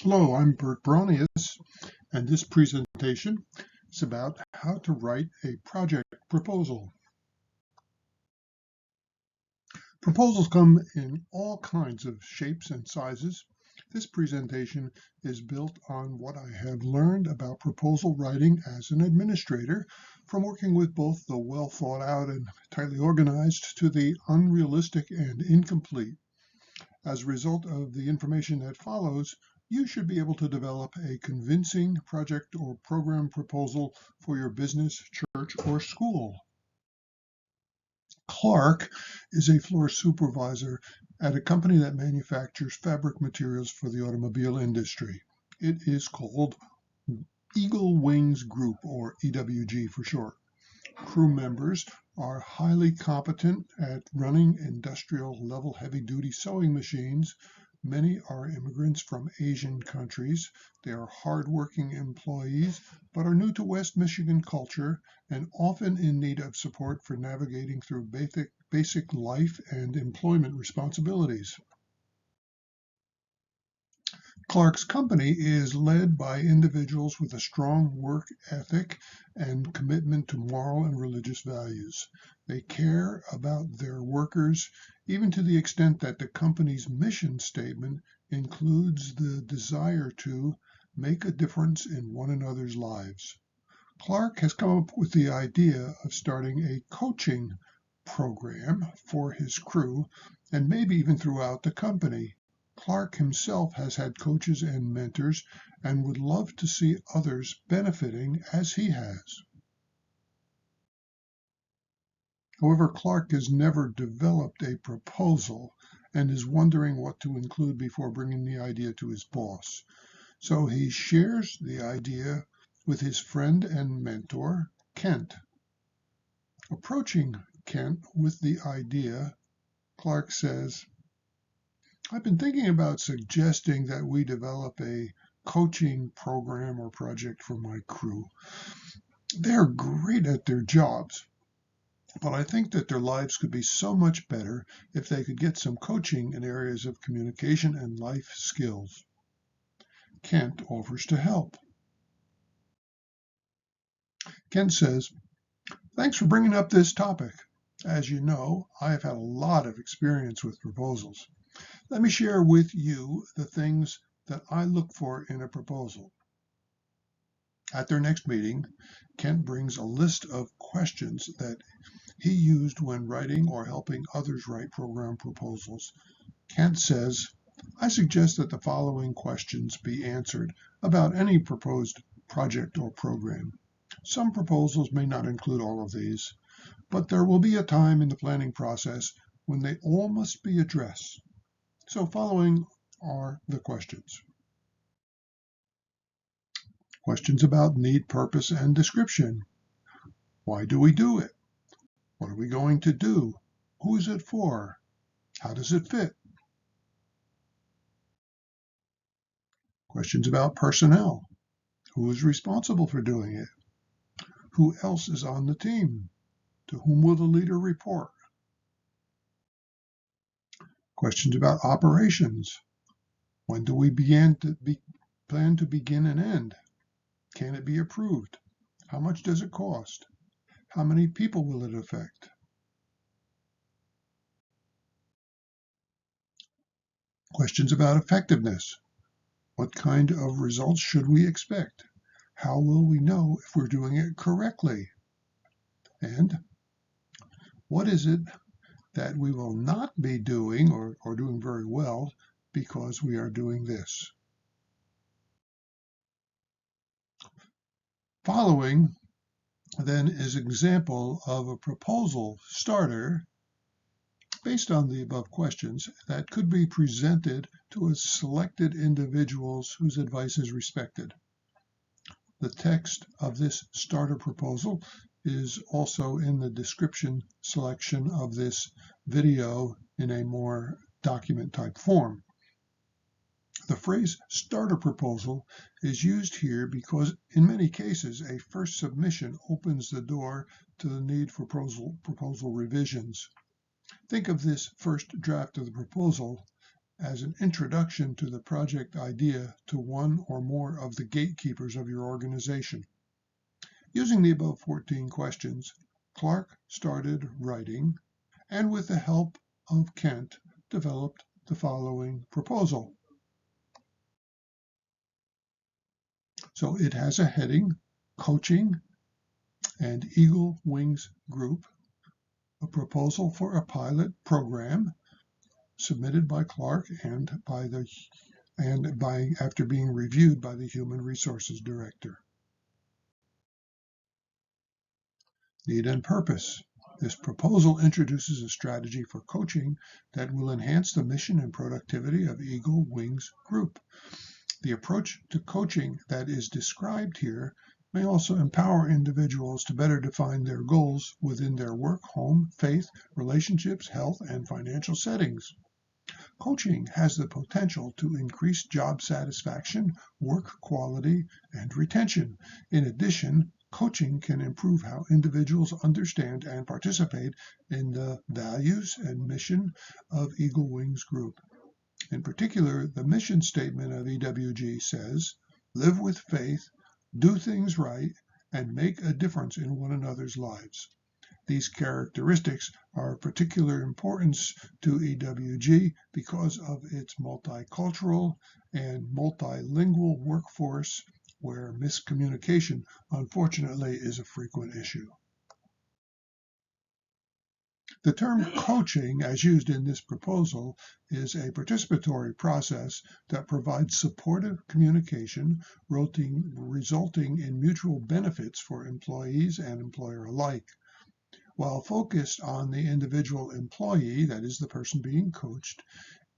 Hello, I'm Bert Bronius, and this presentation is about how to write a project proposal. Proposals come in all kinds of shapes and sizes. This presentation is built on what I have learned about proposal writing as an administrator from working with both the well thought out and tightly organized to the unrealistic and incomplete. As a result of the information that follows, you should be able to develop a convincing project or program proposal for your business, church, or school. Clark is a floor supervisor at a company that manufactures fabric materials for the automobile industry. It is called Eagle Wings Group, or EWG for short. Crew members are highly competent at running industrial-level heavy-duty sewing machines. Many are immigrants from Asian countries. They are hardworking employees, but are new to West Michigan culture and often in need of support for navigating through basic life and employment responsibilities. Clark's company is led by individuals with a strong work ethic and commitment to moral and religious values. They care about their workers, even to the extent that the company's mission statement includes the desire to make a difference in one another's lives. Clark has come up with the idea of starting a coaching program for his crew and maybe even throughout the company. Clark himself has had coaches and mentors and would love to see others benefiting as he has. However, Clark has never developed a proposal and is wondering what to include before bringing the idea to his boss. So he shares the idea with his friend and mentor, Kent. Approaching Kent with the idea, Clark says, I've been thinking about suggesting that we develop a coaching program or project for my crew. They're great at their jobs, but I think that their lives could be so much better if they could get some coaching in areas of communication and life skills. Kent offers to help. Kent says, thanks for bringing up this topic. As you know, I have had a lot of experience with proposals. Let me share with you the things that I look for in a proposal. At their next meeting, Kent brings a list of questions that he used when writing or helping others write program proposals. Kent says, I suggest that the following questions be answered about any proposed project or program. Some proposals may not include all of these, but there will be a time in the planning process when they all must be addressed. So following are the questions. Questions about need, purpose, and description. Why do we do it? What are we going to do? Who is it for? How does it fit? Questions about personnel. Who is responsible for doing it? Who else is on the team? To whom will the leader report? Questions about operations. When do we plan to begin and end? Can it be approved? How much does it cost? How many people will it affect? Questions about effectiveness. What kind of results should we expect? How will we know if we're doing it correctly? And what is it that we will not be doing or doing very well because we are doing this? Following then is an example of a proposal starter based on the above questions that could be presented to a selected individuals whose advice is respected. The text of this starter proposal is also in the description selection of this video in a more document type form. The phrase starter proposal is used here because in many cases a first submission opens the door to the need for proposal revisions. Think of this first draft of the proposal as an introduction to the project idea to one or more of the gatekeepers of your organization. Using the above 14 questions, Clark started writing, and with the help of Kent, developed the following proposal. So it has a heading, Coaching and Eagle Wings Group, a proposal for a pilot program submitted by Clark after being reviewed by the Human Resources Director. Need and purpose. This proposal introduces a strategy for coaching that will enhance the mission and productivity of Eagle Wings Group. The approach to coaching that is described here may also empower individuals to better define their goals within their work, home, faith, relationships, health, and financial settings. Coaching has the potential to increase job satisfaction, work quality, and retention. In addition, coaching can improve how individuals understand and participate in the values and mission of Eagle Wings Group. In particular, the mission statement of EWG says, "Live with faith, do things right, and make a difference in one another's lives." These characteristics are of particular importance to EWG because of its multicultural and multilingual workforce, where miscommunication, unfortunately, is a frequent issue. The term coaching, as used in this proposal, is a participatory process that provides supportive communication, resulting in mutual benefits for employees and employer alike. While focused on the individual employee, that is the person being coached,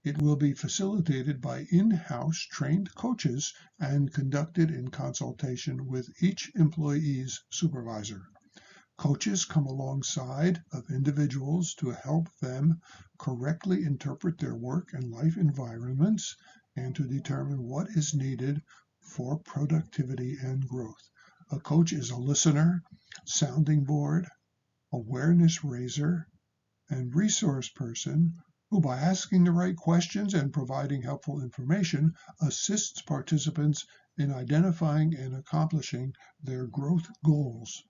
it will be facilitated by in-house trained coaches and conducted in consultation with each employee's supervisor. Coaches come alongside of individuals to help them correctly interpret their work and life environments and to determine what is needed for productivity and growth. A coach is a listener, sounding board, awareness raiser, and resource person who, by asking the right questions and providing helpful information, assists participants in identifying and accomplishing their growth goals.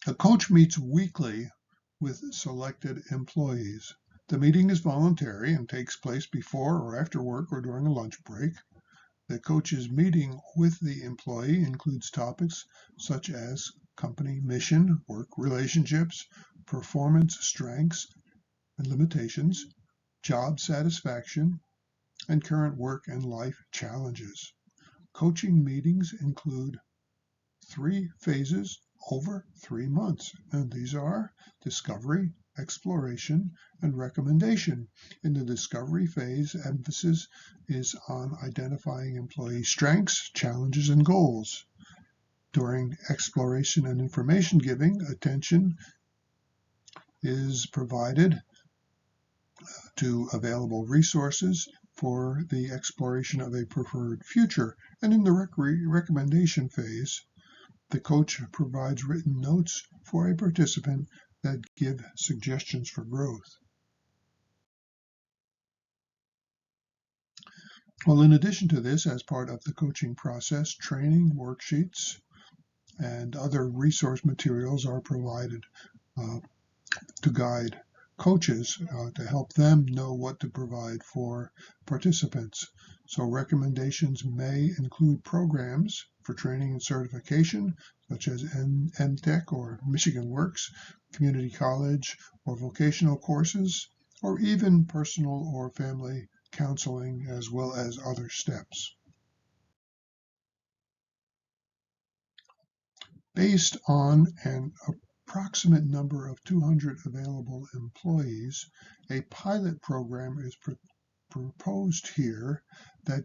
A coach meets weekly with selected employees. The meeting is voluntary and takes place before or after work or during a lunch break. The coach's meeting with the employee includes topics such as company mission, work relationships, performance strengths and limitations, job satisfaction, and current work and life challenges. Coaching meetings include 3 phases over 3 months, and these are discovery, exploration, and recommendation. In the discovery phase, emphasis is on identifying employee strengths, challenges, and goals. During exploration and information giving, attention is provided to available resources for the exploration of a preferred future. And in the recommendation phase, the coach provides written notes for a participant that give suggestions for growth. Well, in addition to this, as part of the coaching process, training worksheets and other resource materials are provided to guide coaches to help them know what to provide for participants. So recommendations may include programs for training and certification, such as MTech or Michigan Works, community college or vocational courses, or even personal or family counseling, as well as other steps. Based on an approximate number of 200 available employees, a pilot program is proposed here that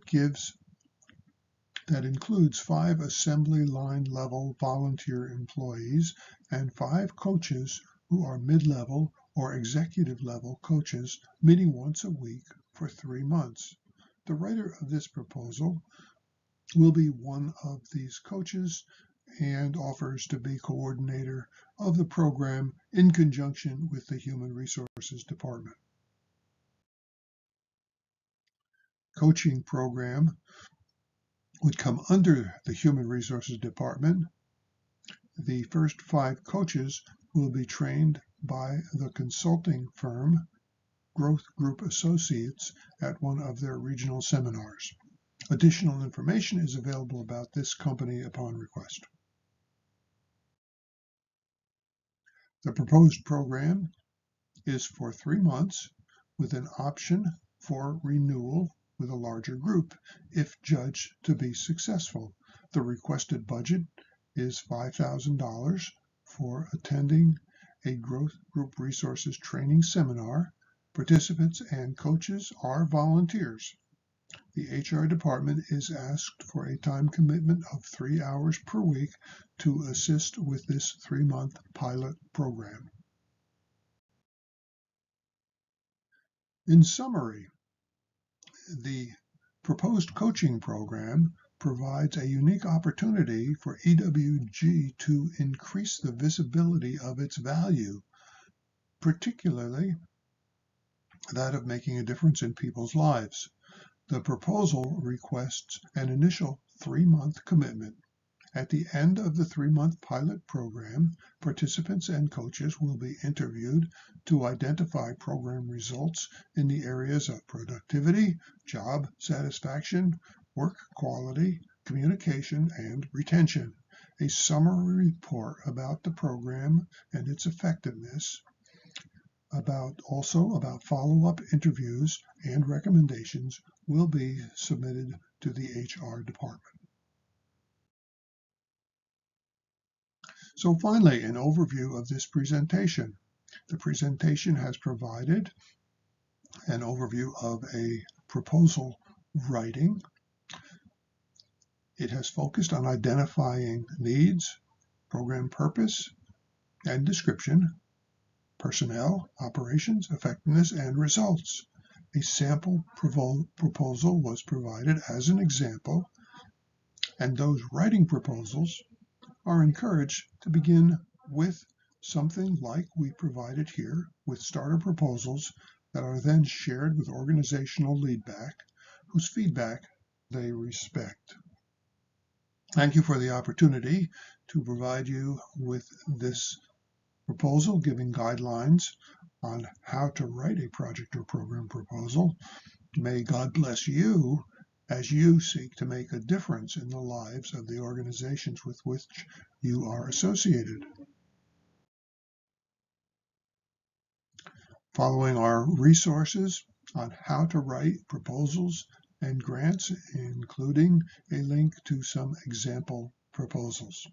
includes 5 assembly line level volunteer employees and 5 coaches who are mid-level or executive level coaches meeting once a week for 3 months. The writer of this proposal will be one of these coaches and offers to be coordinator of the program in conjunction with the Human Resources Department. Coaching program would come under the Human Resources Department. The first 5 coaches will be trained by the consulting firm Growth Group Associates at one of their regional seminars. Additional information is available about this company upon request. The proposed program is for 3 months with an option for renewal with a larger group if judged to be successful. The requested budget is $5,000 for attending a Growth Group Resources training seminar. Participants and coaches are volunteers. The HR department is asked for a time commitment of 3 hours per week to assist with this 3-month pilot program. In summary, the proposed coaching program provides a unique opportunity for EWG to increase the visibility of its value, particularly that of making a difference in people's lives. The proposal requests an initial 3-month commitment. At the end of the 3-month pilot program, participants and coaches will be interviewed to identify program results in the areas of productivity, job satisfaction, work quality, communication, and retention. A summary report about the program and its effectiveness, about follow-up interviews and recommendations will be submitted to the HR department. So finally, an overview of this presentation. The presentation has provided an overview of a proposal writing. It has focused on identifying needs, program purpose and description, personnel, operations, effectiveness, and results. A sample proposal was provided as an example, and those writing proposals are encouraged to begin with something like we provided here, with starter proposals that are then shared with organizational leadback, whose feedback they respect. Thank you for the opportunity to provide you with this proposal, giving guidelines on how to write a project or program proposal. May God bless you as you seek to make a difference in the lives of the organizations with which you are associated. Following are resources on how to write proposals and grants, including a link to some example proposals.